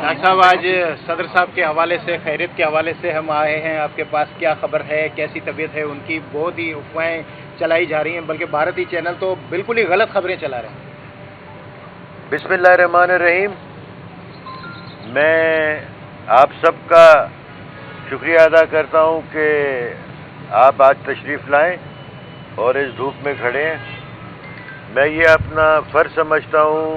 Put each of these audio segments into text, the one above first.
Doctor साहब, आज सदर साहब के हवाले से, खैरियत के हवाले से हम आए हैं आपके पास। क्या खबर है, कैसी तबीयत है उनकी? बहुत ही अफवाहें चलाई जा रही हैं, बल्कि भारतीय चैनल तो बिल्कुल ही गलत खबरें चला रहे हैं। बिस्मिल्लाहिर्रहमानिर्रहीम। मैं आप सबका शुक्रिया अदा करता हूं कि आप आज तशरीफ़ लाएं और इस धूप में खड़े हैं। मैं ये अपना फ़र्ज़ समझता हूं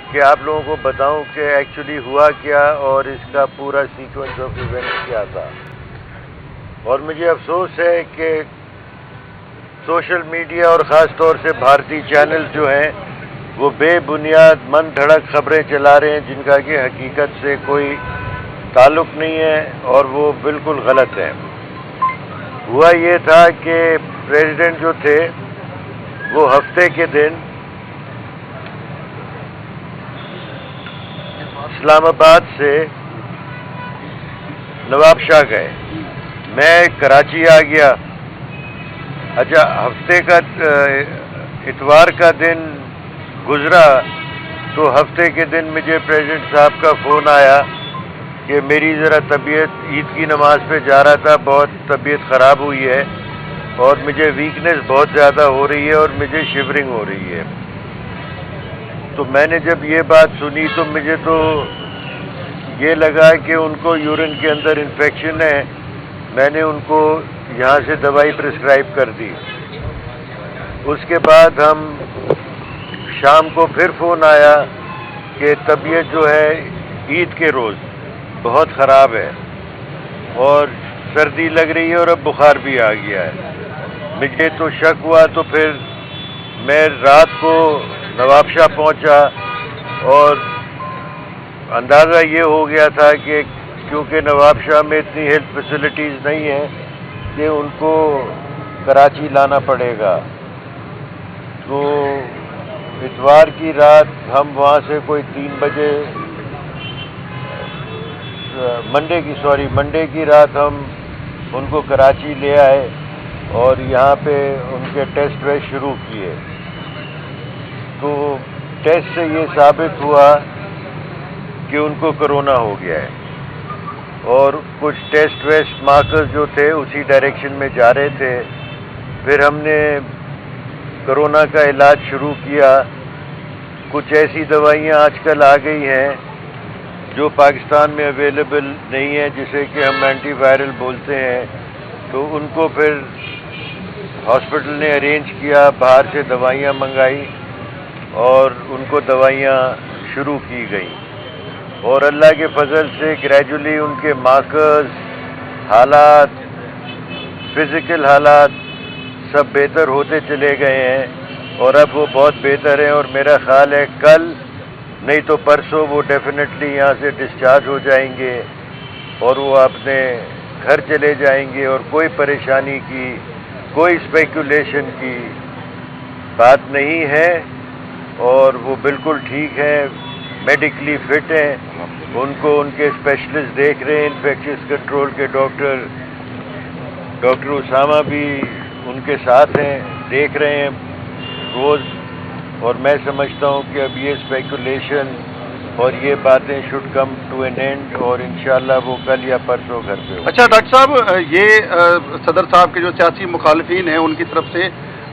कि आप लोगों को बताऊं कि एक्चुअली हुआ क्या और इसका पूरा सीक्वेंस ऑफ इवेंट्स क्या था। और मुझे अफसोस है कि सोशल मीडिया और ख़ास तौर से भारतीय चैनल जो हैं वो बेबुनियाद मन धड़क खबरें चला रहे हैं जिनका कि हकीकत से कोई ताल्लुक़ नहीं है और वो बिल्कुल गलत है। हुआ ये था कि प्रेसिडेंट जो थे वो हफ्ते के दिन इस्लामाबाद से नवाबशाह गए, मैं कराची आ गया। अच्छा, हफ्ते का इतवार का दिन गुजरा तो हफ्ते के दिन मुझे प्रेसिडेंट साहब का फ़ोन आया कि मेरी ज़रा तबीयत, ईद की नमाज़ पे जा रहा था, बहुत तबीयत ख़राब हुई है और मुझे वीकनेस बहुत ज़्यादा हो रही है और मुझे शिवरिंग हो रही है। तो मैंने जब ये बात सुनी तो मुझे तो ये लगा कि उनको यूरिन के अंदर इन्फेक्शन है। मैंने उनको यहाँ से दवाई प्रिस्क्राइब कर दी। उसके बाद हम शाम को फिर फ़ोन आया कि तबीयत जो है ईद के रोज़ बहुत ख़राब है और सर्दी लग रही है और अब बुखार भी आ गया है। मुझे तो शक हुआ, तो फिर मैं रात को नवाबशाह पहुंचा और अंदाज़ा ये हो गया था कि क्योंकि नवाबशाह में इतनी हेल्थ फैसिलिटीज़ नहीं है कि उनको कराची लाना पड़ेगा। तो इतवार की रात हम वहाँ से कोई 3 बजे मंडे की रात हम उनको कराची ले आए और यहाँ पे उनके टेस्ट वेस्ट शुरू किए। तो टेस्ट से ये साबित हुआ कि उनको कोरोना हो गया है और कुछ टेस्ट वेस्ट मार्कर्स जो थे उसी डायरेक्शन में जा रहे थे। फिर हमने कोरोना का इलाज शुरू किया। कुछ ऐसी दवाइयाँ आजकल आ गई हैं जो पाकिस्तान में अवेलेबल नहीं है, जिसे कि हम एंटीवायरल बोलते हैं। तो उनको फिर हॉस्पिटल ने अरेंज किया, बाहर से दवाइयाँ मंगाई और उनको दवाइयाँ शुरू की गई और अल्लाह के फजल से ग्रेजुअली उनके मार्कर्स, हालात, फिज़िकल हालात सब बेहतर होते चले गए हैं और अब वो बहुत बेहतर हैं। और मेरा ख्याल है कल नहीं तो परसों वो डेफिनेटली यहाँ से डिस्चार्ज हो जाएंगे और वो अपने घर चले जाएंगे और कोई परेशानी की, कोई स्पेकुलेशन की बात नहीं है और वो बिल्कुल ठीक है, मेडिकली फिट हैं। उनको उनके स्पेशलिस्ट देख रहे हैं, इन्फेक्शियस कंट्रोल के डॉक्टर उसामा भी उनके साथ हैं, देख रहे हैं रोज़। और मैं समझता हूँ कि अब ये स्पेकुलेशन और ये बातें should come to an end और इंशाल्लाह वो कल या परसों घर पे हो। अच्छा डॉक्टर साहब, ये सदर साहब के जो सियासी मुखालिफिन हैं उनकी तरफ से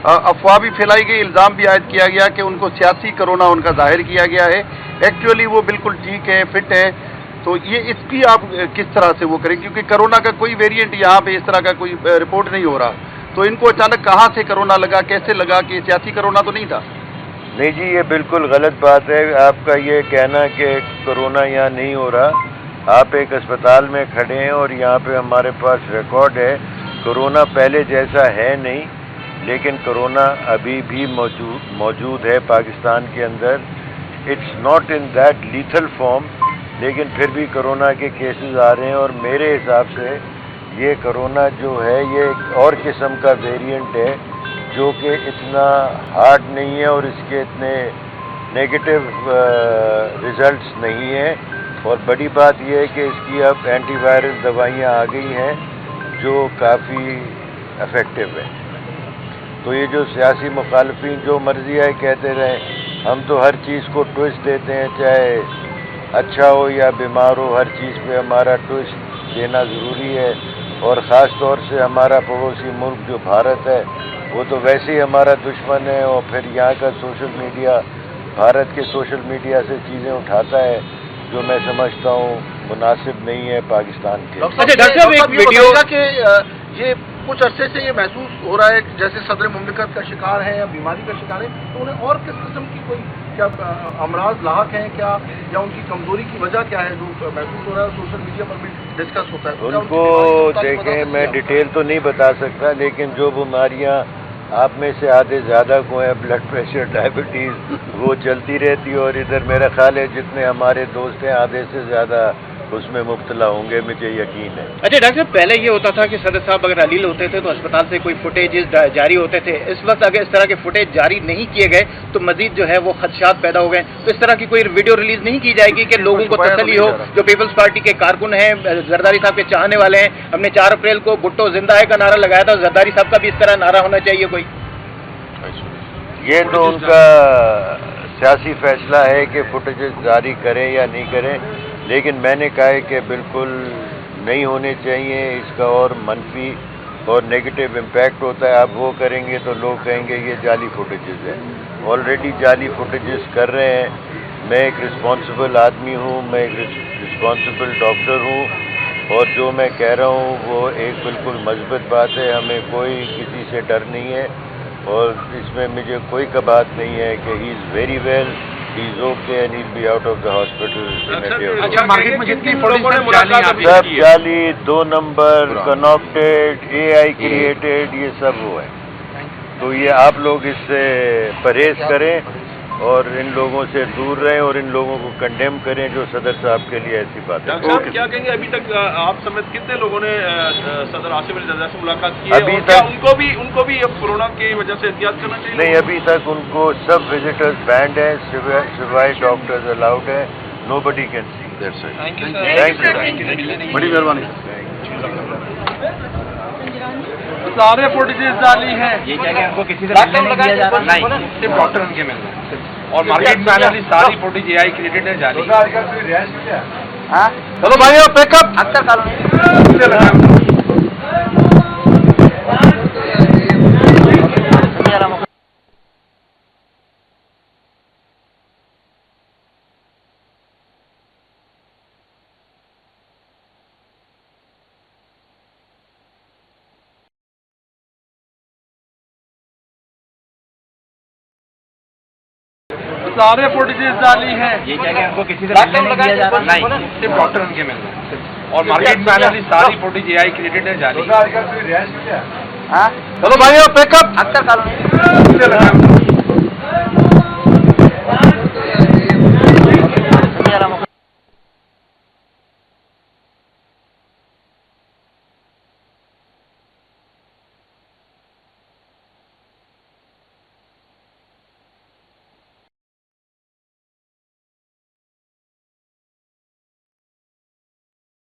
अफवाह भी फैलाई गई, इल्ज़ाम भी आयद किया गया कि उनको सियासी कोरोना उनका जाहिर किया गया है। एक्चुअली वो बिल्कुल ठीक है, फिट है। तो ये इसकी आप किस तरह से वो करें, क्योंकि कोरोना का कोई वेरिएंट यहाँ पे इस तरह का कोई रिपोर्ट नहीं हो रहा। तो इनको अचानक कहाँ से कोरोना लगा, कैसे लगा? कि सियासी कोरोना तो नहीं था? नहीं जी, ये बिल्कुल गलत बात है आपका ये कहना कि कोरोना यहाँ नहीं हो रहा। आप एक अस्पताल में खड़े हैं और यहाँ पे हमारे पास रिकॉर्ड है। कोरोना पहले जैसा है नहीं, लेकिन कोरोना अभी भी मौजूद है पाकिस्तान के अंदर। It's not in that lethal form, लेकिन फिर भी कोरोना के केसेस आ रहे हैं और मेरे हिसाब से ये कोरोना जो है ये एक और किस्म का वेरिएंट है जो कि इतना हार्ड नहीं है और इसके इतने नेगेटिव रिजल्ट्स नहीं हैं। और बड़ी बात यह है कि इसकी अब एंटीवायरल दवाइयाँ आ गई हैं जो काफ़ी इफ़ेक्टिव है। तो ये जो सियासी मुखालफिन जो मर्जी है कहते रहें, हम तो हर चीज़ को ट्विस्ट देते हैं, चाहे اچھا ہو یا بیمار ہو، ہر چیز پہ ہمارا ٹوسٹ دینا ضروری ہے، اور خاص طور سے ہمارا پڑوسی ملک جو بھارت ہے وہ تو ویسے ہی ہمارا دشمن ہے، اور پھر یہاں کا سوشل میڈیا، بھارت کے سوشل میڈیا سے چیزیں اٹھاتا ہے جو میں سمجھتا ہوں مناسب نہیں ہے پاکستان کے۔ ڈاکٹر صاحب ایک ویڈیو کہ یہ کچھ عرصے سے یہ محسوس ہو رہا ہے کہ جیسے صدر مملکت کا شکار ہے یا بیماری کا شکار ہے، تو انہیں اور کس قسم کی کوئی کیا امراض لاحق ہیں کیا، یا ان کی کمزوری کی وجہ کیا ہے جو محسوس ہو رہا ہے سوشل میڈیا پر بھی ڈسکس ہوتا ہے؟ ان کو دیکھیں، میں ڈیٹیل تو نہیں بتا سکتا، لیکن جو بیماریاں آپ میں سے آدھے زیادہ کو ہیں، بلڈ پریشر، ڈائبٹیز، وہ چلتی رہتی ہے، اور ادھر میرا خیال ہے جتنے ہمارے دوست ہیں آدھے سے زیادہ اس میں مبتلا ہوں گے، مجھے یقین ہے۔ اچھا ڈاکٹر صاحب، پہلے یہ ہوتا تھا کہ صدر صاحب اگر علیل ہوتے تھے تو اسپتال سے کوئی فوٹیجز جاری ہوتے تھے، اس وقت اگر اس طرح کے فوٹیج جاری نہیں کیے گئے تو مزید جو ہے وہ خدشات پیدا ہو گئے، تو اس طرح کی کوئی ویڈیو ریلیز نہیں کی جائے گی کہ لوگوں کو تسلی ہو؟ جو پیپلز پارٹی کے کارکن ہیں، زرداری صاحب کے چاہنے والے ہیں، ہم نے 4 اپریل کو بھٹو زندہ ہے کا نعرہ لگایا تھا، زرداری صاحب کا بھی اس طرح نعرہ ہونا چاہیے کوئی؟ یہ تو ان کا سیاسی فیصلہ ہے کہ فوٹیجز جاری کریں یا نہیں کریں، لیکن میں نے کہا ہے کہ بالکل نہیں ہونے چاہیے، اس کا اور منفی اور نیگیٹو امپیکٹ ہوتا ہے۔ آپ وہ کریں گے تو لوگ کہیں گے یہ جعلی فوٹیجز ہیں، آلریڈی جعلی فوٹیجز کر رہے ہیں۔ میں ایک رسپانسبل آدمی ہوں، میں ایک رسپانسبل ڈاکٹر ہوں، اور جو میں کہہ رہا ہوں وہ ایک بالکل مثبت بات ہے، ہمیں کوئی کسی سے ڈر نہیں ہے، اور اس میں مجھے کوئی کبات نہیں ہے کہ he is very well, he is okay and he will be out of the hospital. اچھا، مارکیٹ میں جتنی سب جعلی، 2 نمبر، کناپٹیڈ، اے آئی کریٹڈ، یہ سب وہ ہے۔ تو یہ آپ لوگ اس سے پرہیز کریں اور ان لوگوں سے دور رہیں، اور ان لوگوں کو کنڈیم کریں جو صدر صاحب کے لیے ایسی باتیں۔ ڈاکٹر صاحب کیا کہیں گے، ابھی تک آپ سمیت کتنے لوگوں نے صدر آصف علی زرداری سے ملاقات کی ہے؟ ابھی اور کیا تک ان کو بھی اب کورونا کی وجہ سے احتیاط کرنا چاہیے؟ نہیں، ابھی تک ان کو سب وزٹرز بینڈ ہیں، سوائے ڈاکٹرز الاؤڈ ہیں، nobody can see. Thank you thank بڑی مہربانی۔ سارے فوٹیجز جعلی ہیں، یہ کیا کہ ان کو کسی سے ملنے نہیں دیا جا رہا؟ نہیں، صرف ڈاکٹر ان کے ملنے ہیں، اور مارکیٹ میں آنے والی ساری فوٹیج اے آئی کریٹڈ ہے، جعلی۔ چلو بھائی پیک اپ۔ سارے فوٹیجز جعلی ہیں، یہ کیا کہ ان کو کسی سے ملنے نہیں دیا جا رہا؟ نہیں، صرف ڈاکٹر ان کے ملنے ہیں، اور مارکیٹ میں آنے والی ساری فوٹیج اے آئی کریٹڈ ہے، جعلی۔ چلو بھائی پیک اپ۔